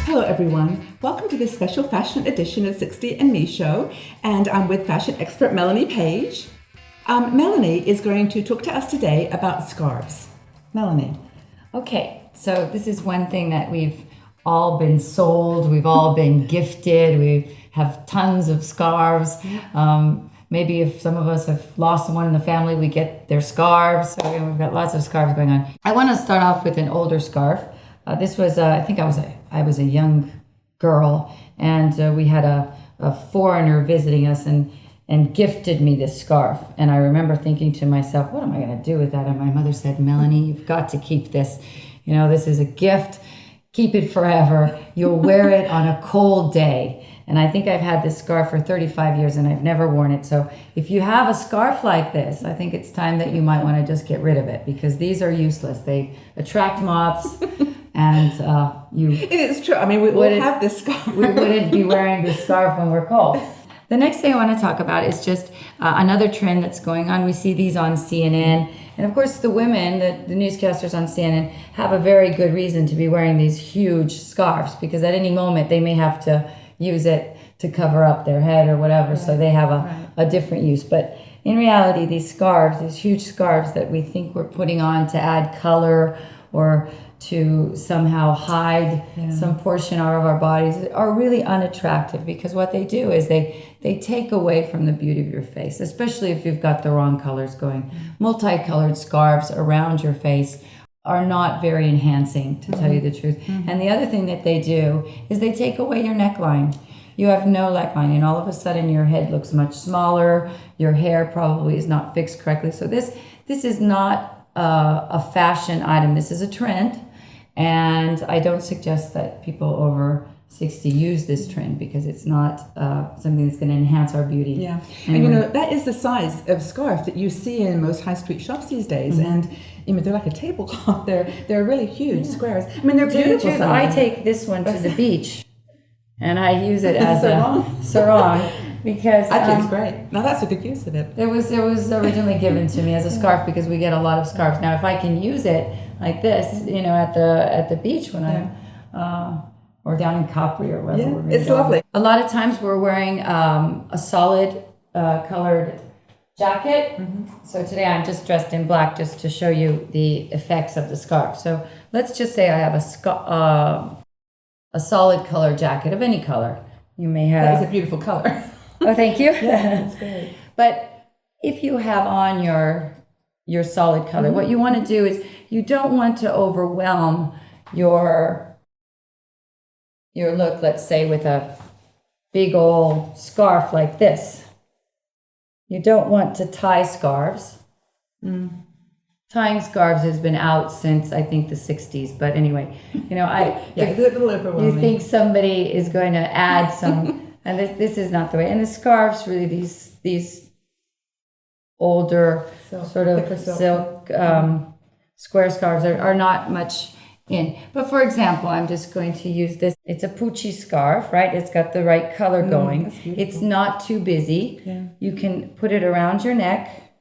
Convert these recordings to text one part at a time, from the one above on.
Hello everyone, welcome to this special fashion edition of 60 and Me Show, and I'm with fashion expert Melanie Payge. Melanie is going to talk to us today about scarves. Melanie. Okay, so this is one thing that we've all been sold, we've all been gifted, we have tons of scarves. Maybe if some of us have lost someone in the family, we get their scarves. So we've got lots of scarves going on. I want to start off with an older scarf. This was, I think I was a young girl, and we had a foreigner visiting us and gifted me this scarf. And I remember thinking to myself, what am I going to do with that? And my mother said, Melanie, you've got to keep this. You know, this is a gift. Keep it forever. You'll wear it on a cold day. And I think I've had this scarf for 35 years and I've never worn it. So if you have a scarf like this, I think it's time that you might want to just get rid of it, because these are useless. They attract moths. And It is true. I mean, we all have this scarf. We wouldn't be wearing this scarf when we're cold. The next thing I want to talk about is just another trend that's going on. We see these on CNN. And of course, the women, the newscasters on CNN, have a very good reason to be wearing these huge scarves, because at any moment they may have to use it to cover up their head or whatever. Right. So they have a different use. But in reality, these scarves, these huge scarves that we think we're putting on to add color or to somehow hide some portion of our bodies, are really unattractive, because what they do is they take away from the beauty of your face, especially if you've got the wrong colors going. Multicolored scarves around your face are not very enhancing, to tell you the truth. And the other thing that they do is they take away your neckline. You have no neckline, and all of a sudden your head looks much smaller. Your hair probably is not fixed correctly. So this is not a fashion item. This is a trend. And I don't suggest that people over 60 use this trend, because it's not something that's going to enhance our beauty. Yeah. Anyway. And you know, that is the size of scarf that you see in most high street shops these days. And you know, they're like a tablecloth. They're really huge squares. I mean, they're beautiful. I take this one to the beach and I use it as a sarong. Because actually, it's great. Now that's a good use of it. It was originally given to me as a scarf, because we get a lot of scarves. Now, if I can use it like this, you know, at the beach when I'm or down in Capri or wherever. It's lovely. A lot of times we're wearing a solid colored jacket. So today I'm just dressed in black, just to show you the effects of the scarf. So let's just say I have a solid colored jacket of any color. You may have. That is a beautiful color. Oh, thank you. Yeah, that's great. But if you have on your solid color, what you want to do is, you don't want to overwhelm your look, let's say, with a big old scarf like this. You don't want to tie scarves. Tying scarves has been out since, I think, the 60s. But anyway, you know, it's a little overwhelming. You think somebody is going to add some... And this is not the way. And the scarves, really, these older sort of silk square scarves are not much in. But for example, I'm just going to use this. It's a Pucci scarf, right? It's got the right color going. It's not too busy. Yeah. You can put it around your neck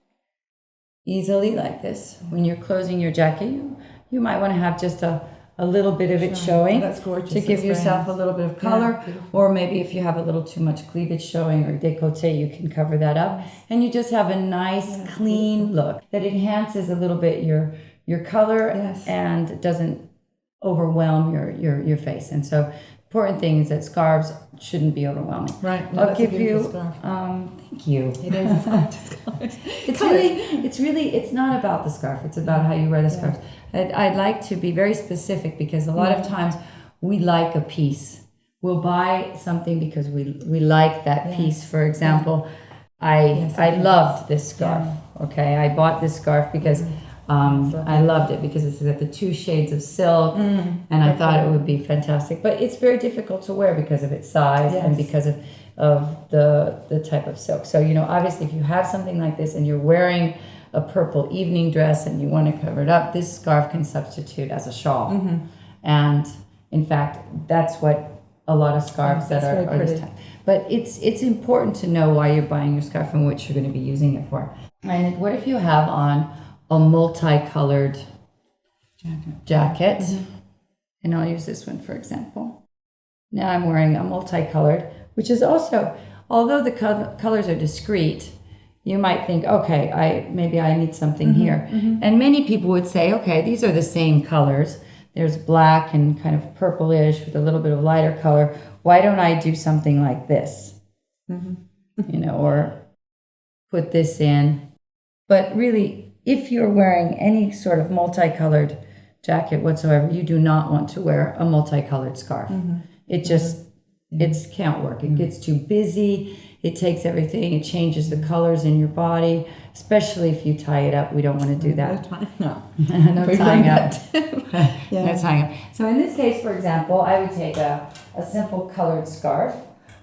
easily like this. When you're closing your jacket, you might want to have just a little bit of it showing. That's gorgeous. To give yourself a little bit of color. Or maybe if you have a little too much cleavage showing or décolleté, you can cover that up. And you just have a nice, clean look that enhances a little bit your color and doesn't overwhelm your face. And so important thing is that scarves shouldn't be overwhelming. Right. No, I'll give you thank you. It is it's not about the scarf, it's about how you wear the scarf. I'd like to be very specific, because a lot of times we like a piece. We'll buy something because we like that piece. For example, I loved this scarf. Okay, I bought this scarf because I loved it, because it's got the 2 shades of silk, and I thought it would be fantastic. But it's very difficult to wear because of its size and because of the type of silk. So, you know, obviously if you have something like this and you're wearing a purple evening dress and you want to cover it up, this scarf can substitute as a shawl. And in fact, that's what a lot of scarves that are this type. But it's important to know why you're buying your scarf and what you're going to be using it for. And what if you have on a multicolored jacket? Mm-hmm. And I'll use this one for example. Now I'm wearing a multicolored, which is also, although the colors are discrete, you might think, okay, maybe I need something here. Mm-hmm. And many people would say, okay, these are the same colors. There's black and kind of purplish with a little bit of lighter color. Why don't I do something like this? Mm-hmm. Or put this in. But really, if you're wearing any sort of multicolored jacket whatsoever, you do not want to wear a multicolored scarf. Mm-hmm. It just, it can't work. It gets too busy. It takes everything. It changes the colors in your body, especially if you tie it up. We don't want to do that. No. No tying up. No tying up. So in this case, for example, I would take a simple colored scarf.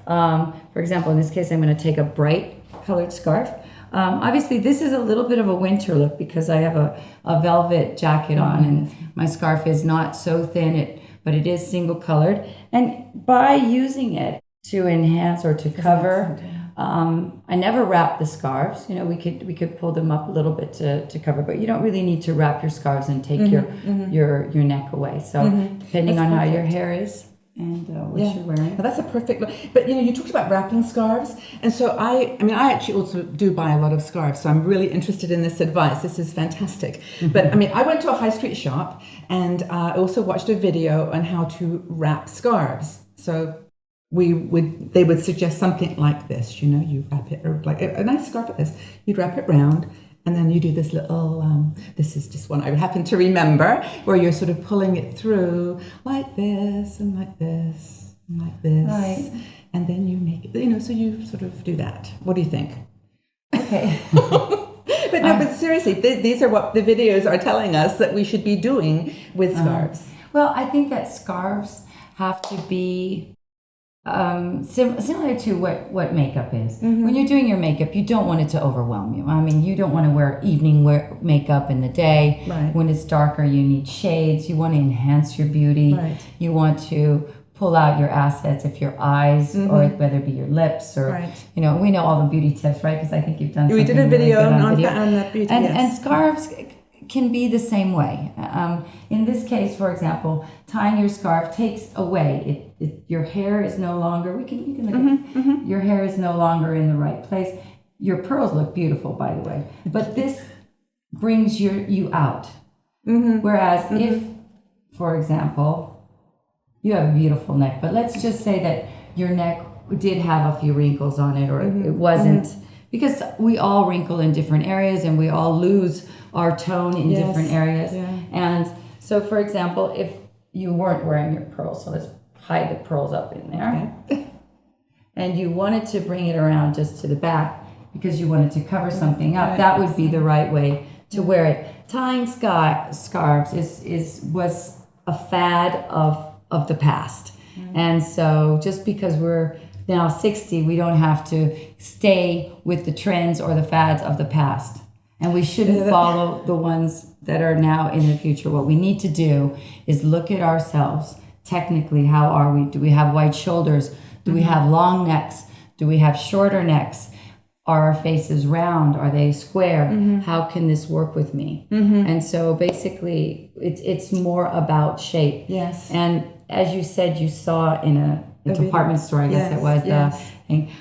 For example, in this case, I'm going to take a bright colored scarf. Obviously, this is a little bit of a winter look because I have a velvet jacket on and my scarf is not so thin, but it is single colored. And by using it to enhance or to cover, I never wrap the scarves. We could pull them up a little bit to cover, but you don't really need to wrap your scarves and take your neck away. So depending on how your hair is and what you're wearing. Well, that's a perfect look. But you talked about wrapping scarves, and so I actually also do buy a lot of scarves. So I'm really interested in this advice. This is fantastic. But I went to a high street shop, and I also watched a video on how to wrap scarves. So they would suggest something like this. You wrap it like a nice scarf like this. You'd wrap it round. And then you do this little, this is just one I happen to remember, where you're sort of pulling it through like this and like this and like this. Right. And then you make it, so you sort of do that. What do you think? Okay. But seriously, these are what the videos are telling us that we should be doing with scarves. Well, I think that scarves have to be similar to what makeup is. Mm-hmm. When you're doing your makeup, you don't want it to overwhelm you. You don't want to wear evening makeup in the day. Right. When it's darker, you need shades. You want to enhance your beauty. Right. You want to pull out your assets if your eyes, or whether it be your lips, or we know all the beauty tips, right? Because I think you've done. We did a video on that beauty, and scarves can be the same way. In this case, for example, tying your scarf takes away your hair is no longer. You can look at your hair is no longer in the right place. Your pearls look beautiful, by the way, but this brings you out. Whereas if, for example, you have a beautiful neck, but let's just say that your neck did have a few wrinkles on it, or it wasn't. Because we all wrinkle in different areas and we all lose our tone in different areas. Yeah. And so, for example, if you weren't wearing your pearls, so let's hide the pearls up in there. Okay. And you wanted to bring it around just to the back because you wanted to cover something up, that would be the right way to wear it. Tying scarves was a fad of the past. And so just because we're now 60, we don't have to stay with the trends or the fads of the past. And we shouldn't follow the ones that are now in the future. What we need to do is look at ourselves. Technically, how are we? Do we have wide shoulders? Do we have long necks? Do we have shorter necks? Are our faces round? Are they square? How can this work with me? And so basically, it's more about shape. Yes. And as you said, you saw in a department store, I guess it was the thing.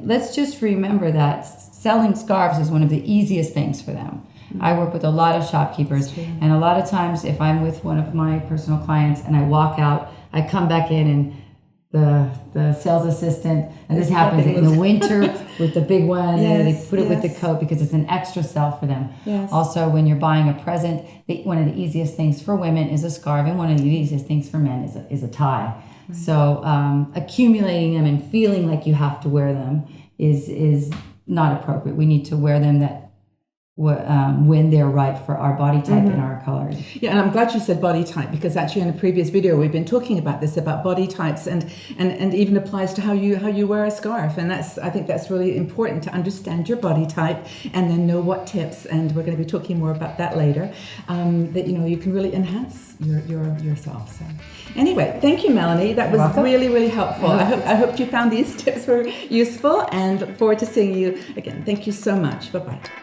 Let's just remember that selling scarves is one of the easiest things for them. I work with a lot of shopkeepers, and a lot of times if I'm with one of my personal clients and I walk out, I come back in and the sales assistant, and this happens in the winter with the big one, and they put it with the coat because it's an extra sell for them. Also, when you're buying a present, one of the easiest things for women is a scarf, and one of the easiest things for men is a tie. So accumulating them and feeling like you have to wear them is not appropriate. We need to wear them when they're right for our body type and our colors. Yeah, and I'm glad you said body type, because actually in a previous video we've been talking about this, about body types, and even applies to how you wear a scarf. And I think that's really important, to understand your body type and then know what tips, and we're going to be talking more about that later, that you can really enhance yourself. So anyway, thank you, Melanie. That was really, really helpful. I hope you found these tips were useful, and look forward to seeing you again. Thank you so much. Bye-bye.